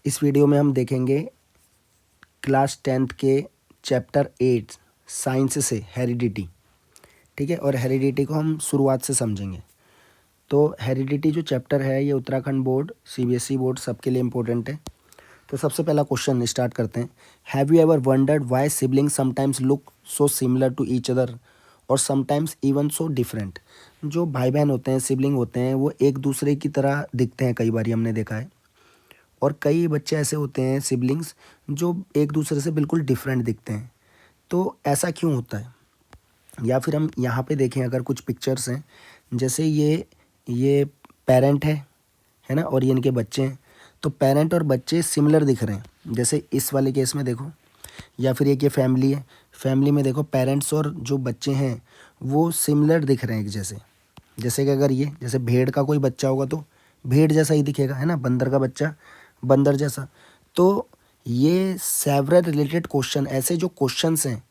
इस वीडियो में हम देखेंगे क्लास 10th के चैप्टर 8 साइंस से हेरिडिटी। ठीक है, और हेरिडिटी को हम शुरुआत से समझेंगे। तो हेरिडिटी जो चैप्टर है ये उत्तराखंड बोर्ड, सीबीएसई बोर्ड सबके लिए इम्पोर्टेंट है। तो सबसे पहला क्वेश्चन स्टार्ट करते हैं। Have you ever wondered why siblings sometimes look so similar to each other और समटाइम्स इवन सो डिफरेंट। जो भाई बहन होते हैं, सिबलिंग होते हैं, वो एक दूसरे की तरह दिखते हैं, कई बार हमने देखा है। और कई बच्चे ऐसे होते हैं सिबलिंग्स जो एक दूसरे से बिल्कुल डिफरेंट दिखते हैं। तो ऐसा क्यों होता है? या फिर हम यहाँ पे देखें, अगर कुछ पिक्चर्स हैं, जैसे ये पेरेंट है ना, और ये इनके बच्चे हैं। तो पेरेंट और बच्चे सिमिलर दिख रहे हैं, जैसे इस वाले केस में देखो। या फिर एक ये फैमिली है, फैमिली में देखो पेरेंट्स और जो बच्चे हैं वो सिमिलर दिख रहे हैं एक जैसे। जैसे कि अगर ये जैसे भेड़ का कोई बच्चा होगा तो भेड़ जैसा ही दिखेगा, है ना। बंदर का बच्चा बंदर जैसा। तो ये सेवरल रिलेटेड क्वेश्चन, ऐसे जो क्वेश्चंस हैं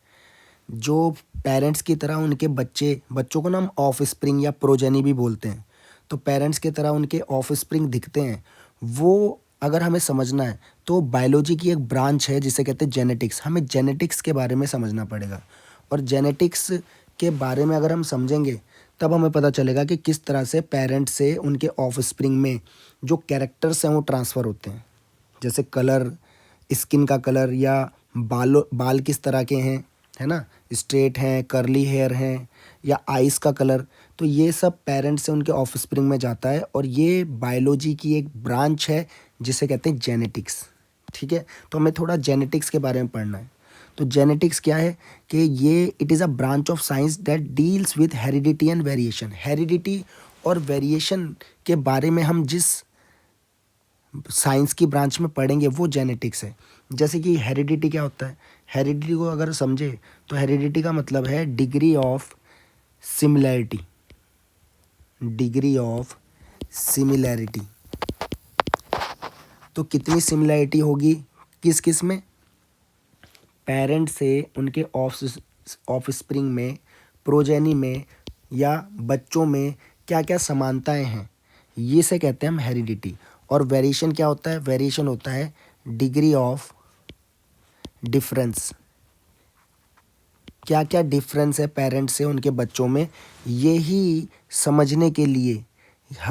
जो पेरेंट्स की तरह उनके बच्चों को ना हम ऑफ स्प्रिंग या प्रोजेनी भी बोलते हैं। तो पेरेंट्स की तरह उनके ऑफ स्प्रिंग दिखते हैं, वो अगर हमें समझना है तो बायोलॉजी की एक ब्रांच है जिसे कहते हैं जेनेटिक्स। हमें जेनेटिक्स के बारे में समझना पड़ेगा, और जेनेटिक्स के बारे में अगर हम समझेंगे तब हमें पता चलेगा कि किस तरह से पेरेंट्स से उनके ऑफ स्प्रिंग में जो कैरेक्टर्स हैं वो ट्रांसफ़र होते हैं। जैसे कलर, स्किन का कलर, या बाल किस तरह के हैं, है ना, स्ट्रेट हैं, कर्ली हेयर हैं, या आइज़ का कलर। तो ये सब पेरेंट्स से उनके ऑफ स्प्रिंग में जाता है, और ये बायोलॉजी की एक ब्रांच है जिसे कहते हैं जेनेटिक्स। ठीक है, तो हमें थोड़ा जेनेटिक्स के बारे में पढ़ना है। तो जेनेटिक्स क्या है कि ये it is a branch of science that deals with heredity and variation. Heredity और वेरिएशन के बारे में हम जिस साइंस की ब्रांच में पढ़ेंगे वो जेनेटिक्स है। जैसे कि हेरिडिटी क्या होता है, हेरिडिटी को अगर समझे तो हेरिडिटी का मतलब है degree of similarity. Degree of similarity, तो कितनी सिमिलैरिटी होगी किस किस में? पेरेंट से उनके ऑफ स्प्रिंग में, प्रोजेनी में, या बच्चों में क्या क्या समानताएं हैं, ये से कहते हैं हम हेरिडिटी। और वेरिएशन क्या होता है? वेरिएशन होता है डिग्री ऑफ डिफरेंस। क्या क्या डिफरेंस है पेरेंट्स से उनके बच्चों में, ये ही समझने के लिए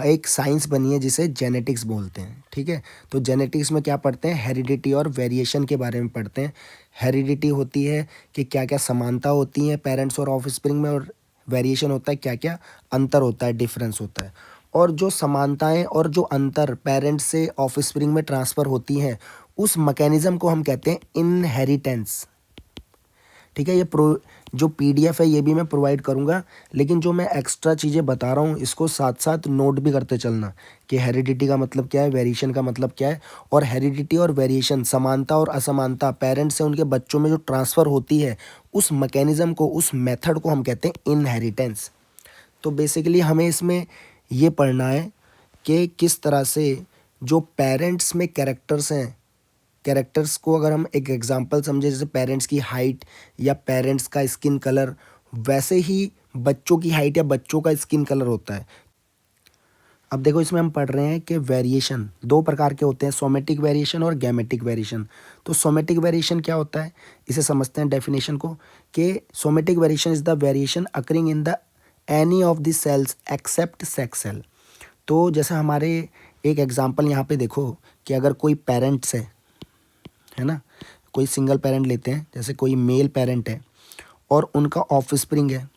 एक साइंस बनी है जिसे जेनेटिक्स बोलते हैं। ठीक है, तो जेनेटिक्स में क्या पढ़ते हैं? हेरिडिटी और वेरिएशन के बारे में पढ़ते हैं। हेरिडिटी होती है कि क्या क्या समानता होती हैं पेरेंट्स और ऑफस्प्रिंग में, और वेरिएशन होता है क्या क्या अंतर होता है, डिफरेंस होता है। और जो समानताएं और जो अंतर पेरेंट्स से ऑफस्प्रिंग में ट्रांसफ़र होती हैं, उस मैकेनिज़्म को हम कहते हैं इनहेरिटेंस। ठीक है, जो पीडीएफ है ये भी मैं प्रोवाइड करूँगा, लेकिन जो मैं एक्स्ट्रा चीज़ें बता रहा हूँ इसको साथ साथ नोट भी करते चलना कि हेरिडिटी का मतलब क्या है, वेरिएशन का मतलब क्या है। और हेरिडिटी और वेरिएशन, समानता और असमानता पेरेंट्स से उनके बच्चों में जो ट्रांसफ़र होती है, उस मैकेनिज़्म को, उस मेथड को हम कहते हैं इनहेरिटेंस। तो बेसिकली हमें इसमें ये पढ़ना है कि किस तरह से जो पेरेंट्स में कैरेक्टर्स हैं, कैरेक्टर्स को अगर हम एक एग्जांपल समझे, जैसे पेरेंट्स की हाइट या पेरेंट्स का स्किन कलर, वैसे ही बच्चों की हाइट या बच्चों का स्किन कलर होता है। अब देखो, इसमें हम पढ़ रहे हैं कि वेरिएशन दो प्रकार के होते हैं, सोमेटिक वेरिएशन और गैमेटिक वेरिएशन। तो सोमेटिक वेरिएशन क्या होता है, इसे समझते हैं डेफिनेशन को, कि somatic variation is the variation occurring in the any of the cells except sex cell. तो जैसे हमारे एक एग्जांपल यहाँ पे देखो कि अगर कोई पेरेंट्स है ना, कोई सिंगल पेरेंट लेते हैं, जैसे कोई मेल पेरेंट है और उनका ऑफस्प्रिंग है,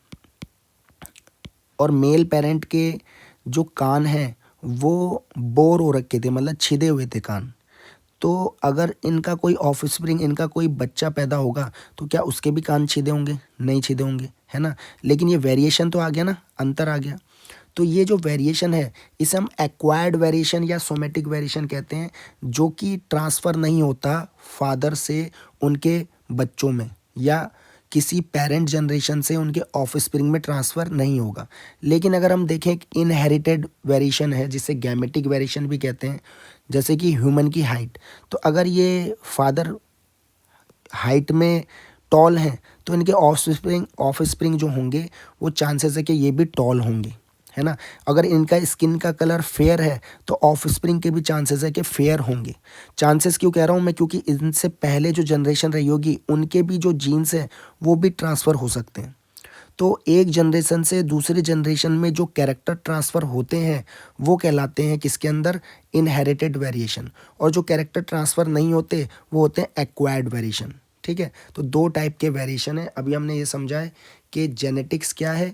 और मेल पेरेंट के जो कान हैं वो बोर हो रखे थे, मतलब छिदे हुए थे कान। तो अगर इनका कोई ऑफस्प्रिंग, इनका कोई बच्चा पैदा होगा तो क्या उसके भी कान छिदे होंगे? नहीं छिदे होंगे, है ना। लेकिन ये वेरिएशन तो आ गया ना, अंतर आ गया। तो ये जो वेरिएशन है इसे हम एक्वायर्ड वेरिएशन या सोमेटिक वेरिएशन कहते हैं, जो कि ट्रांसफ़र नहीं होता फादर से उनके बच्चों में, या किसी पेरेंट जनरेशन से उनके ऑफस्प्रिंग में ट्रांसफ़र नहीं होगा। लेकिन अगर हम देखें, एक इनहेरिटेड वेरिएशन है जिसे गैमेटिक वेरिएशन भी कहते हैं। जैसे कि ह्यूमन की हाइट, तो अगर ये फादर हाइट में टॉल हैं तो इनके ऑफस्प्रिंग जो होंगे वो चांसेस है कि ये भी टॉल होंगे, है ना। अगर इनका स्किन का कलर फेयर है तो ऑफ स्प्रिंग के भी चांसेस है कि फेयर होंगे। चांसेस क्यों कह रहा हूँ मैं, क्योंकि इनसे पहले जो जनरेशन रही होगी उनके भी जो जीन्स है वो भी ट्रांसफ़र हो सकते हैं। तो एक जनरेशन से दूसरी जनरेशन में जो कैरेक्टर ट्रांसफ़र होते हैं वो कहलाते हैं किसके अंदर, इनहेरिटेड वेरिएशन। और जो कैरेक्टर ट्रांसफ़र नहीं होते वो होते हैं एक्वायर्ड वेरिएशन। ठीक है, तो दो टाइप के वेरिएशन है। अभी हमने ये समझा है कि जेनेटिक्स क्या है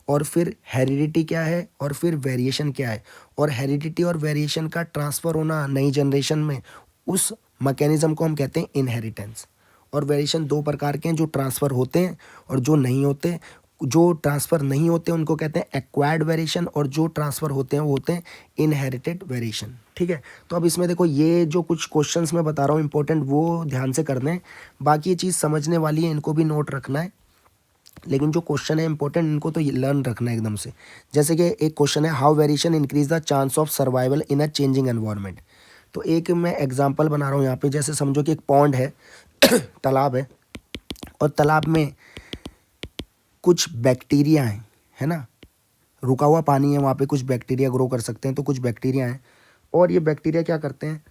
और फिर हेरिडिटी क्या है और फिर वेरिएशन क्या है। और हेरिडिटी और वेरिएशन का ट्रांसफ़र होना नई जनरेशन में, उस मैकेनिज़्म को हम कहते हैं इनहेरिटेंस। और वेरिएशन दो प्रकार के हैं, जो ट्रांसफ़र होते हैं और जो नहीं होते। जो ट्रांसफ़र नहीं होते उनको कहते हैं एक्वायर्ड वेरिएशन और जो ट्रांसफ़र होते हैं वो होते हैं इनहेरिटेड वेरिएशन। ठीक है, तो अब इसमें देखो ये जो कुछ क्वेश्चंस मैं बता रहा हूँ इंपॉर्टेंट, वो ध्यान से करने हैं। बाकी ये चीज़ समझने वाली है, इनको भी नोट रखना है। लेकिन जो क्वेश्चन है इंपॉर्टेंट, इनको तो लर्न रखना है एकदम से। जैसे कि एक क्वेश्चन है, how variation increase the chance of survival in a changing environment. तो एक मैं एग्जांपल बना रहा हूँ यहाँ पे। जैसे समझो कि एक पॉन्ड है तालाब है, और तालाब में कुछ बैक्टीरिया हैं, है ना। रुका हुआ पानी है, वहाँ पे कुछ बैक्टीरिया ग्रो कर सकते हैं। तो कुछ बैक्टीरिया हैं, और ये बैक्टीरिया क्या करते हैं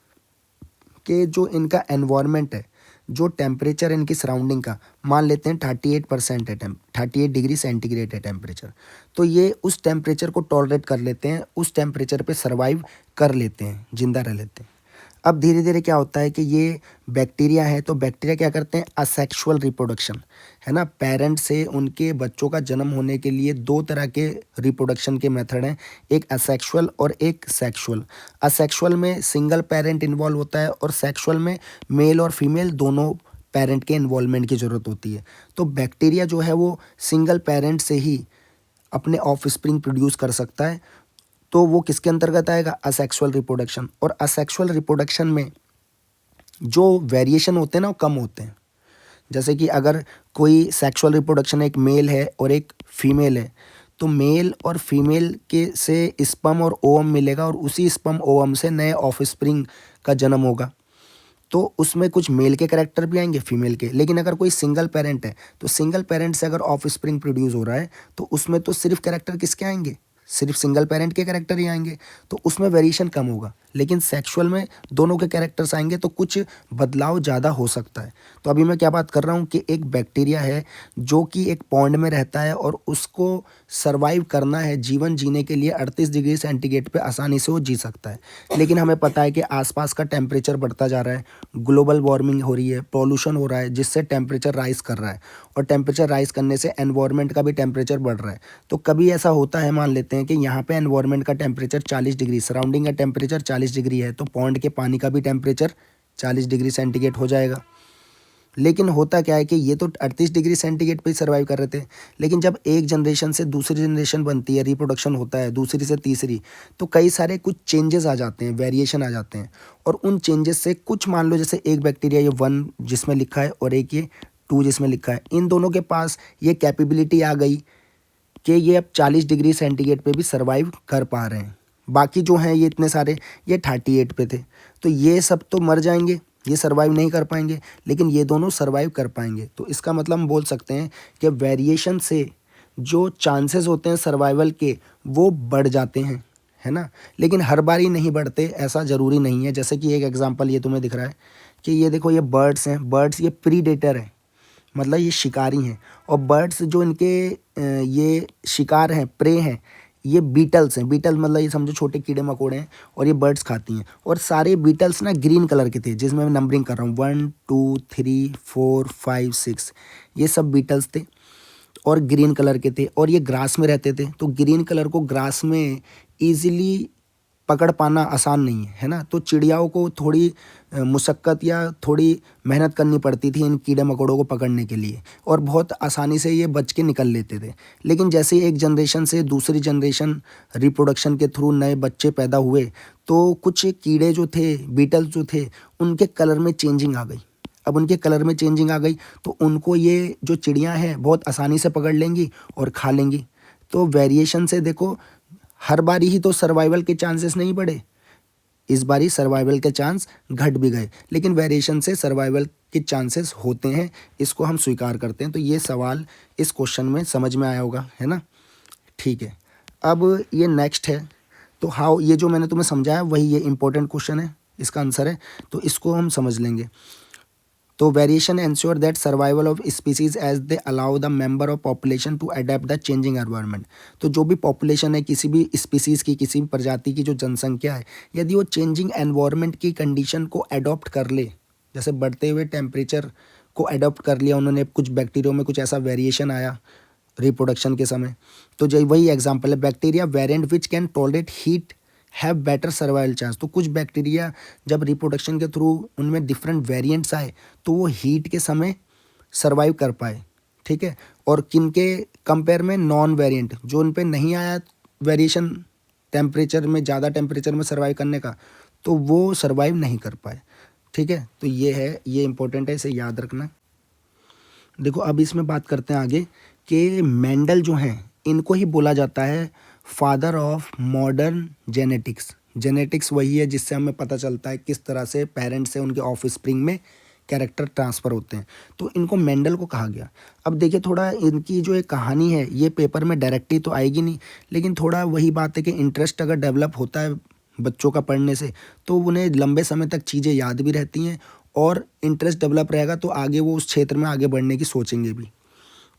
कि जो इनका एनवायरनमेंट है, जो टेम्परेचर इनकी सराउंडिंग का, मान लेते हैं 38% है, 38 डिग्री सेंटीग्रेड है टेम्परेचर, तो ये उस टेम्परेचर को टॉलरेट कर लेते हैं, उस टेम्परेचर पे सर्वाइव कर लेते हैं, जिंदा रह लेते हैं। अब धीरे धीरे क्या होता है कि ये बैक्टीरिया है, तो बैक्टीरिया क्या करते हैं, असेक्सुअल रिप्रोडक्शन, है ना। पेरेंट से उनके बच्चों का जन्म होने के लिए दो तरह के रिप्रोडक्शन के मेथड हैं, एक असेक्सुअल और एक सेक्सुअल। असेक्सुअल में सिंगल पेरेंट इन्वॉल्व होता है और सेक्सुअल में मेल और फीमेल दोनों पेरेंट के इन्वॉल्वमेंट की ज़रूरत होती है। तो बैक्टीरिया जो है वो सिंगल पेरेंट से ही अपने ऑफ स्प्रिंग प्रोड्यूस कर सकता है। तो वो किसके अंतर्गत आएगा, असेक्सुअल रिप्रोडक्शन। और असेक्सुअल रिप्रोडक्शन में जो वेरिएशन होते हैं ना वो कम होते हैं। जैसे कि अगर कोई सेक्सुअल रिप्रोडक्शन, एक मेल है और एक फीमेल है, तो मेल और फीमेल के से स्पर्म और ओवम मिलेगा और उसी स्पर्म ओवम से नए ऑफस्प्रिंग का जन्म होगा। तो उसमें कुछ मेल के कैरेक्टर भी आएंगे, फीमेल के। लेकिन अगर कोई सिंगल पेरेंट है, तो सिंगल पेरेंट से अगर ऑफस्प्रिंग प्रोड्यूस हो रहा है तो उसमें तो सिर्फ कैरेक्टर किसके आएंगे, सिर्फ सिंगल पेरेंट के कैरेक्टर ही आएंगे, तो उसमें वेरिएशन कम होगा। लेकिन सेक्सुअल में दोनों के कैरेक्टर्स आएंगे तो कुछ बदलाव ज़्यादा हो सकता है। तो अभी मैं क्या बात कर रहा हूँ कि एक बैक्टीरिया है जो कि एक पॉन्ड में रहता है और उसको सर्वाइव करना है, जीवन जीने के लिए 38 डिग्री सेंटीग्रेड पे आसानी से वो जी सकता है। लेकिन हमें पता है कि आसपास का टेम्परेचर बढ़ता जा रहा है, ग्लोबल वार्मिंग हो रही है, पॉल्यूशन हो रहा है, जिससे टेम्परेचर राइज़ कर रहा है, और टेम्परेचर राइज़ करने से एनवायरनमेंट का भी टेम्परेचर बढ़ रहा है। तो कभी ऐसा होता है, मान लेते हैं कि यहाँ पे एनवायरनमेंट का टेम्परेचर 40 डिग्री, सराउंडिंग का टेम्परेचर 40 डिग्री है, तो पॉन्ड के पानी का भी टेम्परेचर 40 डिग्री सेंटीग्रेड हो जाएगा। लेकिन होता क्या है कि ये तो 38 डिग्री सेंटीग्रेड पे ही सर्वाइव कर रहे थे। लेकिन जब एक जनरेशन से दूसरी जनरेशन बनती है, रिप्रोडक्शन होता है, दूसरी से तीसरी, तो कई सारे कुछ चेंजेस आ जाते हैं, वेरिएशन आ जाते हैं। और उन चेंजेस से कुछ, मान लो जैसे एक बैक्टीरिया, ये 1 जिसमें लिखा है और एक ये 2 जिसमें लिखा है, इन दोनों के पास ये कैपेबिलिटी आ गई कि ये अब 40 डिग्री सेंटीग्रेड पे भी सर्वाइव कर पा रहे हैं। बाकी जो हैं ये इतने सारे, ये 38 पे थे, तो ये सब तो मर जाएंगे, ये सर्वाइव नहीं कर पाएंगे। लेकिन ये दोनों सर्वाइव कर पाएंगे। तो इसका मतलब हम बोल सकते हैं कि वेरिएशन से जो चांसेस होते हैं सर्वाइवल के वो बढ़ जाते हैं, है ना। लेकिन हर बार ही नहीं बढ़ते, ऐसा ज़रूरी नहीं है। जैसे कि एक एग्जांपल ये तुम्हें दिख रहा है कि ये देखो, ये बर्ड्स हैं, बर्ड्स ये प्रीडेटर हैं, मतलब ये शिकारी हैं। और बर्ड्स जो इनके ये शिकार हैं, प्रे हैं, ये बीटल्स हैं। बीटल मतलब ये समझो छोटे कीड़े मकोड़े हैं, और ये बर्ड्स खाती हैं। और सारे बीटल्स ना ग्रीन कलर के थे, जिसमें मैं नंबरिंग कर रहा हूँ 1 2 3 4 5 6, ये सब बीटल्स थे और ग्रीन कलर के थे, और ये ग्रास में रहते थे। तो ग्रीन कलर को ग्रास में ईजिली पकड़ पाना आसान नहीं है ना। तो चिड़ियाओं को थोड़ी मुशक्क़त या थोड़ी मेहनत करनी पड़ती थी इन कीड़े मकोड़ों को पकड़ने के लिए, और बहुत आसानी से ये बच के निकल लेते थे। लेकिन जैसे ही एक जनरेशन से दूसरी जनरेशन रिप्रोडक्शन के थ्रू नए बच्चे पैदा हुए, तो कुछ कीड़े जो थे, बीटल्स जो थे, उनके कलर में चेंजिंग आ गई। अब उनके कलर में चेंजिंग आ गई तो उनको ये जो चिड़ियाँ हैं बहुत आसानी से पकड़ लेंगी और खा लेंगी। तो वेरिएशन से देखो, हर बारी ही तो सर्वाइवल के चांसेस नहीं बढ़े, इस बारी सर्वाइवल के चांस घट भी गए। लेकिन वेरिएशन से सर्वाइवल के चांसेस होते हैं, इसको हम स्वीकार करते हैं। तो ये सवाल इस क्वेश्चन में समझ में आया होगा, है ना। ठीक है, अब ये नेक्स्ट है, तो हाउ, ये जो मैंने तुम्हें समझाया वही ये इंपॉर्टेंट क्वेश्चन है, इसका आंसर है, तो इसको हम समझ लेंगे। तो variation ensure that survival of species as they allow the member of population to adapt the changing environment. तो जो भी पॉपुलेशन है किसी भी स्पीसीज की, किसी भी प्रजाति की जो जनसंख्या है, यदि वो चेंजिंग एनवायरनमेंट की कंडीशन को अडॉप्ट कर ले, जैसे बढ़ते हुए टेम्परेचर को अडॉप्ट कर लिया उन्होंने, कुछ बैक्टीरिया में कुछ ऐसा वेरिएशन आया रिप्रोडक्शन के समय, तो जो वही एग्जांपल है, bacteria variant which can tolerate heat have better survival chance. तो कुछ बैक्टीरिया जब रिप्रोडक्शन के थ्रू उनमें डिफरेंट वेरिएंट्स आए तो वो हीट के समय सर्वाइव कर पाए, ठीक है। और किनके कंपेयर में, नॉन वेरिएंट, जो उन पे नहीं आया वेरिएशन टेम्परेचर में, ज़्यादा टेम्परेचर में सर्वाइव करने का, तो वो सर्वाइव नहीं कर पाए, ठीक है। तो ये है, ये इंपॉर्टेंट है, इसे याद रखना। देखो अब इसमें बात करते हैं आगे कि मेंडल जो हैं इनको ही बोला जाता है father of modern genetics. Genetics वही है जिससे हमें पता चलता है किस तरह से पेरेंट्स से उनके ऑफ स्प्रिंग में कैरेक्टर ट्रांसफ़र होते हैं, तो इनको मेंडल को कहा गया। अब देखिए थोड़ा इनकी जो एक कहानी है ये पेपर में डायरेक्टली तो आएगी नहीं, लेकिन थोड़ा वही बात है कि इंटरेस्ट अगर डेवलप होता है बच्चों का पढ़ने से तो उन्हें लंबे समय तक चीज़ें याद भी रहती हैं, और इंटरेस्ट डेवलप रहेगा तो आगे वो उस क्षेत्र में आगे बढ़ने की सोचेंगे भी।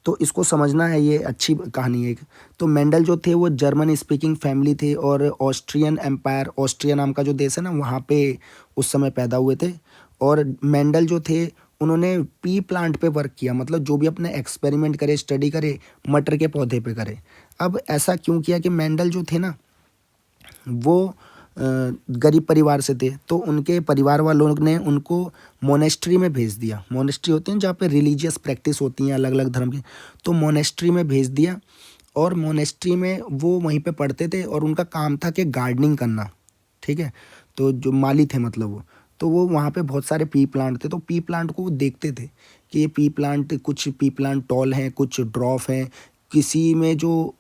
तो इसको समझना है, ये अच्छी कहानी है एक। तो मेंडल जो थे वो जर्मन स्पीकिंग फैमिली थे, और ऑस्ट्रियन एम्पायर, ऑस्ट्रिया नाम का जो देश है ना, वहाँ पे उस समय पैदा हुए थे। और मेंडल जो थे उन्होंने पी प्लांट पे वर्क किया, मतलब जो भी अपने एक्सपेरिमेंट करे, स्टडी करे, मटर के पौधे पे करे। अब ऐसा क्यों किया कि मेंडल जो थे ना वो गरीब परिवार से थे, तो उनके परिवार वालों ने उनको मोनेस्ट्री में भेज दिया। मोनेस्ट्री होती हैं जहाँ पे रिलीजियस प्रैक्टिस होती हैं अलग अलग धर्म की, तो मोनेस्ट्री में भेज दिया, और मोनेस्ट्री में वो वहीं पे पढ़ते थे, और उनका काम था कि गार्डनिंग करना, ठीक है। तो जो माली थे मतलब वो, तो वो वहाँ पे बहुत सारे पी प्लांट थे, तो पी प्लांट को वो देखते थे कि ये पी प्लांट, कुछ पी प्लांट टॉल हैं, कुछ ड्रॉफ हैं, किसी में जो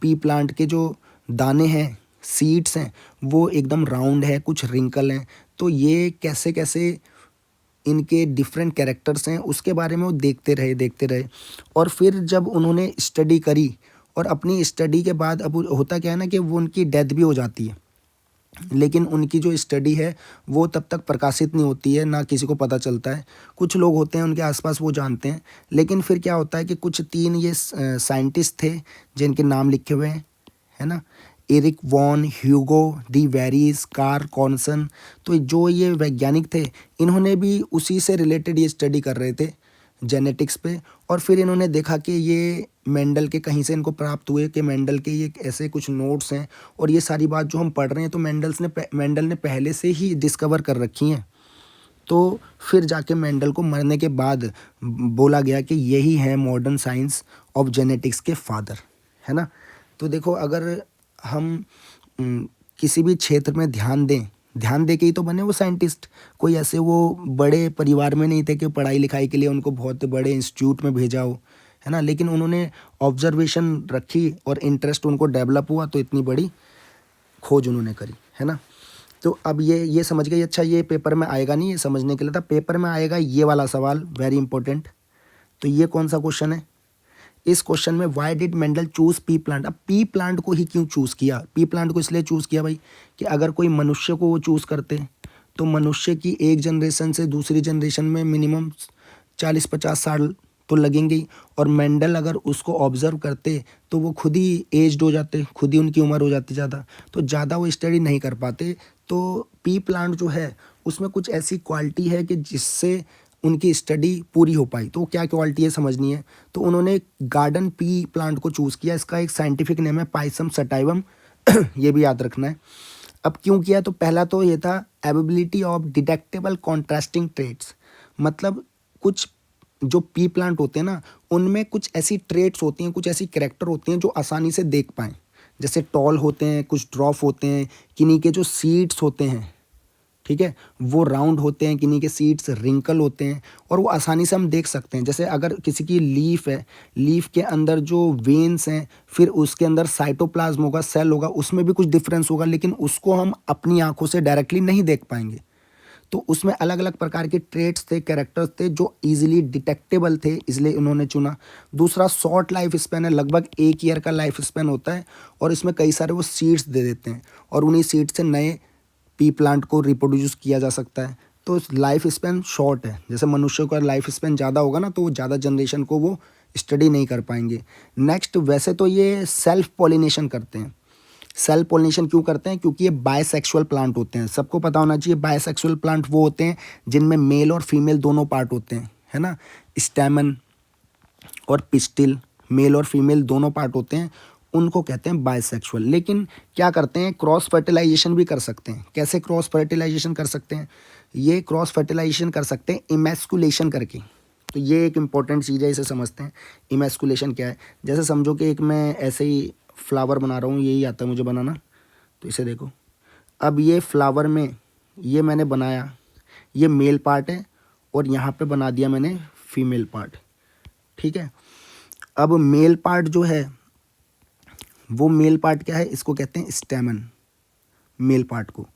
पी प्लांट के जो दाने हैं, सीड्स हैं, वो एकदम राउंड है, कुछ रिंकल हैं, तो ये कैसे कैसे इनके डिफरेंट कैरेक्टर्स हैं उसके बारे में वो देखते रहे। और फिर जब उन्होंने स्टडी करी, और अपनी स्टडी के बाद अब होता क्या है ना कि वो उनकी डेथ भी हो जाती है, लेकिन उनकी जो स्टडी है वो तब तक प्रकाशित नहीं होती है, ना किसी को पता चलता है। कुछ लोग होते हैं उनके आसपास वो जानते हैं, लेकिन फिर क्या होता है कि कुछ 3 ये साइंटिस्ट थे जिनके नाम लिखे हुए हैं, है ना, Erich von, Hugo de Vries, Carl Correns. तो जो ये वैज्ञानिक थे इन्होंने भी उसी से रिलेटेड ये स्टडी कर रहे थे जेनेटिक्स पे, और फिर इन्होंने देखा कि ये मेंडल के कहीं से इनको प्राप्त हुए कि मेंडल के ये ऐसे कुछ नोट्स हैं, और ये सारी बात जो हम पढ़ रहे हैं तो मेंडल ने पहले से ही डिस्कवर कर रखी हैं। तो फिर जाके मेंडल को मरने के बाद बोला गया कि यही है मॉडर्न साइंस ऑफ जेनेटिक्स के फादर, है ना। तो देखो अगर हम किसी भी क्षेत्र में ध्यान दे के ही तो बने वो साइंटिस्ट। कोई ऐसे वो बड़े परिवार में नहीं थे कि पढ़ाई लिखाई के लिए उनको बहुत बड़े इंस्टीट्यूट में भेजा हो, है ना, लेकिन उन्होंने ऑब्जर्वेशन रखी और इंटरेस्ट उनको डेवलप हुआ, तो इतनी बड़ी खोज उन्होंने करी, है ना। तो अब ये समझ गई। अच्छा, ये पेपर में आएगा नहीं, ये समझने के लिए था। पेपर में आएगा ये वाला सवाल, वेरी इंपॉर्टेंट। तो ये कौन सा क्वेश्चन है, इस क्वेश्चन में why did Mendel choose P plant. अब पी प्लांट को ही क्यों चूज़ किया, पी प्लांट को इसलिए चूज़ किया भाई कि अगर कोई मनुष्य को वो चूज़ करते तो मनुष्य की एक जनरेशन से दूसरी जनरेशन में मिनिमम 40-50 साल तो लगेंगे ही, और मेंडल अगर उसको ऑब्जर्व करते तो वो खुद ही एज्ड हो जाते, खुद ही उनकी उम्र हो जाती ज़्यादा, तो ज़्यादा वो स्टडी नहीं कर पाते। तो पी प्लांट जो है उसमें कुछ ऐसी क्वालिटी है कि जिससे उनकी स्टडी पूरी हो पाई। तो क्या क्वालिटी है समझनी है, तो उन्होंने गार्डन पी प्लांट को चूज़ किया। इसका एक साइंटिफिक नेम है पाइसम सटाइवम ये भी याद रखना है। अब क्यों किया, तो पहला तो ये था ability of detectable contrasting traits, मतलब कुछ जो पी प्लांट होते हैं ना उनमें कुछ ऐसी ट्रेट्स होती हैं, कुछ ऐसी कैरेक्टर होती हैं जो आसानी से देख पाएँ, जैसे टॉल होते हैं, कुछ ड्रॉप होते हैं, किन्हीं के जो सीड्स होते हैं, ठीक है, वो राउंड होते हैं, किन्हीं के सीड्स रिंकल होते हैं, और वो आसानी से हम देख सकते हैं। जैसे अगर किसी की लीफ है, लीफ के अंदर जो वेन्स हैं, फिर उसके अंदर साइटोप्लाज्म होगा, सेल होगा, उसमें भी कुछ डिफरेंस होगा, लेकिन उसको हम अपनी आंखों से डायरेक्टली नहीं देख पाएंगे। तो उसमें अलग अलग प्रकार के ट्रेट्स थे, कैरेक्टर्स थे जो ईजिली डिटेक्टेबल थे, इसलिए उन्होंने चुना। दूसरा शॉर्ट लाइफ स्पैन है, लगभग 1 ईयर का लाइफ स्पैन होता है और इसमें कई सारे वो सीड्स दे देते हैं और उन्हीं सीड से नए पी प्लांट को रिप्रोड्यूस किया जा सकता है। तो लाइफ स्पैन शॉर्ट है, जैसे मनुष्यों का लाइफ स्पैन ज़्यादा होगा ना तो वो ज़्यादा जनरेशन को वो स्टडी नहीं कर पाएंगे। नेक्स्ट, वैसे तो ये सेल्फ पॉलिनेशन करते हैं। सेल्फ पॉलिनेशन क्यों करते हैं? क्योंकि ये बायसेक्सुअल प्लांट होते हैं। सबको पता होना चाहिए बायसेक्सुअल प्लांट वो होते हैं जिनमें मेल और फीमेल दोनों पार्ट होते हैं, है ना। स्टैमन और पिस्टिल, मेल और फीमेल दोनों पार्ट होते हैं, उनको कहते हैं बायसेक्सुअल। लेकिन क्या करते हैं, क्रॉस फर्टिलाइजेशन भी कर सकते हैं। कैसे क्रॉस फर्टिलाइजेशन कर सकते हैं? ये क्रॉस फर्टिलाइजेशन कर सकते हैं इमैस्कुलेशन करके। तो ये एक इम्पॉर्टेंट चीज़ है, इसे समझते हैं। इमैस्कुलेशन क्या है? जैसे समझो कि एक मैं ऐसे ही फ्लावर बना रहा हूँ, यही आता है मुझे बनाना। तो इसे देखो, अब ये फ्लावर में ये मैंने बनाया, ये मेल पार्ट है और यहाँ पे बना दिया मैंने फीमेल पार्ट, ठीक है। अब मेल पार्ट जो है वो मेल पार्ट क्या है? इसको कहते हैं स्टैमन, मेल पार्ट को।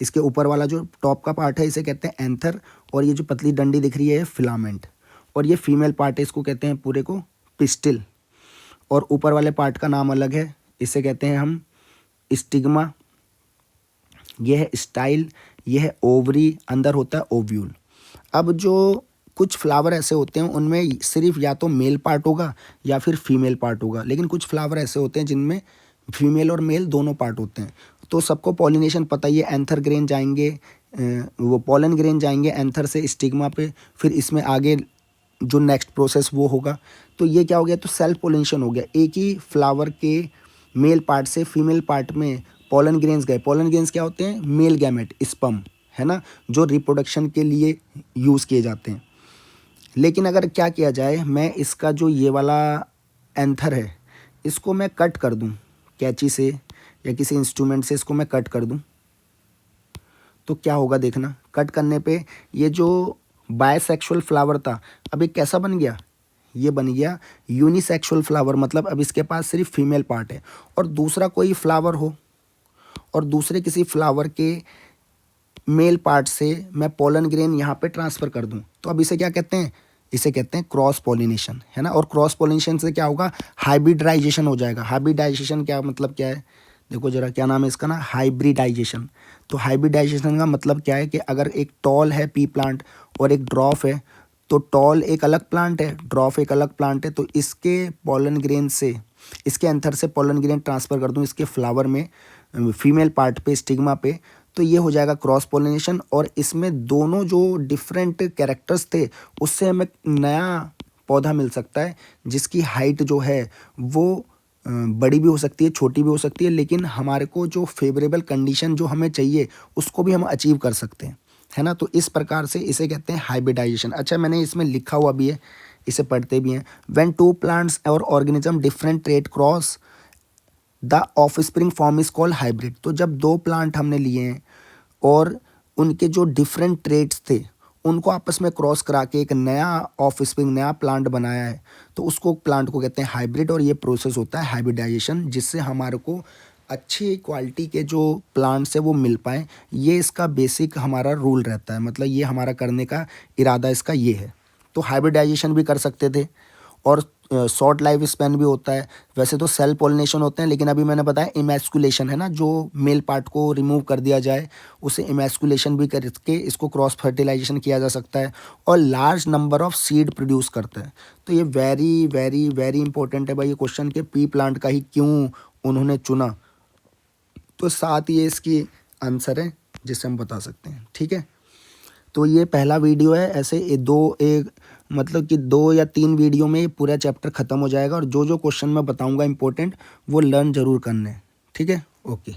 इसके ऊपर वाला जो टॉप का पार्ट है इसे कहते हैं एंथर और ये जो पतली डंडी दिख रही है फिलामेंट। और ये फीमेल पार्ट है, इसको कहते हैं पूरे को पिस्टिल। और ऊपर वाले पार्ट का नाम अलग है, इसे कहते हैं हम स्टिग्मा। ये है स्टाइल, ये है ओवरी, अंदर होता है ओव्यूल। अब जो कुछ फ्लावर ऐसे होते हैं उनमें सिर्फ या तो मेल पार्ट होगा या फिर फीमेल पार्ट होगा, लेकिन कुछ फ्लावर ऐसे होते हैं जिनमें फीमेल और मेल दोनों पार्ट होते हैं। तो सबको पॉलिनेशन पता ही है, एंथर ग्रेन जाएंगे, वो पॉलन ग्रेन जाएंगे एंथर से स्टिग्मा पे, फिर इसमें आगे जो नेक्स्ट प्रोसेस वो होगा। तो ये क्या हो गया? तो सेल्फ पॉलिनेशन हो गया। एक ही फ्लावर के मेल पार्ट से फीमेल पार्ट में पॉलन ग्रेन्स गए। पॉलन ग्रेन्स क्या होते हैं? मेल गैमेट, स्पर्म, है ना, जो रिप्रोडक्शन के लिए यूज़ किए जाते हैं। लेकिन अगर क्या किया जाए, मैं इसका जो ये वाला एंथर है इसको मैं कट कर दूं कैंची से या किसी इंस्ट्रूमेंट से, इसको मैं कट कर दूं तो क्या होगा देखना। कट करने पे ये जो बायसेक्सुअल फ्लावर था अब ये कैसा बन गया? ये बन गया यूनिसेक्सुअल फ्लावर। मतलब अब इसके पास सिर्फ फीमेल पार्ट है। और दूसरा कोई फ्लावर हो और दूसरे किसी फ्लावर के मेल पार्ट से मैं पोलन ग्रेन यहाँ पे ट्रांसफ़र कर दूँ तो अब इसे क्या कहते हैं? इसे कहते हैं क्रॉस पॉलिनेशन, है ना। और क्रॉस पॉलिनेशन से क्या होगा? हाइब्रिडाइजेशन हो जाएगा। हाइब्रिडाइजेशन क्या मतलब क्या है? देखो जरा, क्या नाम है इसका ना, हाइब्रिडाइजेशन। तो हाइब्रिडाइजेशन का मतलब क्या है कि अगर एक टॉल है पी प्लांट और एक ड्रॉफ है, तो टॉल एक अलग प्लांट है, ड्रॉफ एक अलग प्लांट है, तो इसके पोलन ग्रेन से, इसके एंथर से पोलन ग्रेन ट्रांसफ़र कर दूँ इसके फ्लावर में फीमेल पार्ट पे, स्टिग्मा पे, तो ये हो जाएगा क्रॉस पोलिनेशन। और इसमें दोनों जो डिफरेंट कैरेक्टर्स थे उससे हमें नया पौधा मिल सकता है जिसकी हाइट जो है वो बड़ी भी हो सकती है, छोटी भी हो सकती है, लेकिन हमारे को जो फेवरेबल कंडीशन जो हमें चाहिए उसको भी हम अचीव कर सकते हैं, है ना। तो इस प्रकार से इसे कहते हैं हाइब्रिडाइजेशन। अच्छा, मैंने इसमें लिखा हुआ भी है, इसे पढ़ते भी हैं। व्हेन टू प्लांट्स और organism different trait cross the offspring form is called hybrid. तो जब दो प्लांट हमने लिए हैं और उनके जो डिफरेंट ट्रेट्स थे उनको आपस में क्रॉस करा के एक नया ऑफस्प्रिंग, नया प्लांट बनाया है, तो उसको प्लांट को कहते हैं हाइब्रिड। और ये प्रोसेस होता है हाइब्रिडाइजेशन, जिससे हमारे को अच्छी क्वालिटी के जो प्लांट्स है वो मिल पाएँ। ये इसका बेसिक हमारा रूल रहता है, मतलब ये हमारा करने का इरादा इसका ये है। तो हाइब्रिडाइजेशन भी कर सकते थे और शॉर्ट लाइफ स्पैन भी होता है। वैसे तो सेल पॉलिनेशन होते हैं, लेकिन अभी मैंने बताया इमैस्कुलेशन, है ना, जो मेल पार्ट को रिमूव कर दिया जाए उसे इमैस्कुलेशन भी करके इसको क्रॉस फर्टिलाइजेशन किया जा सकता है और large number of seed produce करता है। तो ये वेरी वेरी वेरी इंपॉर्टेंट है भाई ये क्वेश्चन के पी प्लांट का ही क्यों उन्होंने चुना। तो साथ ये इसकी आंसर है जिससे हम बता सकते हैं, ठीक है। तो ये पहला वीडियो है, ऐसे एक मतलब कि 2 या 3 वीडियो में पूरा चैप्टर ख़त्म हो जाएगा और जो जो क्वेश्चन मैं बताऊंगा इंपॉर्टेंट वो लर्न ज़रूर करने, ठीक है। ओके।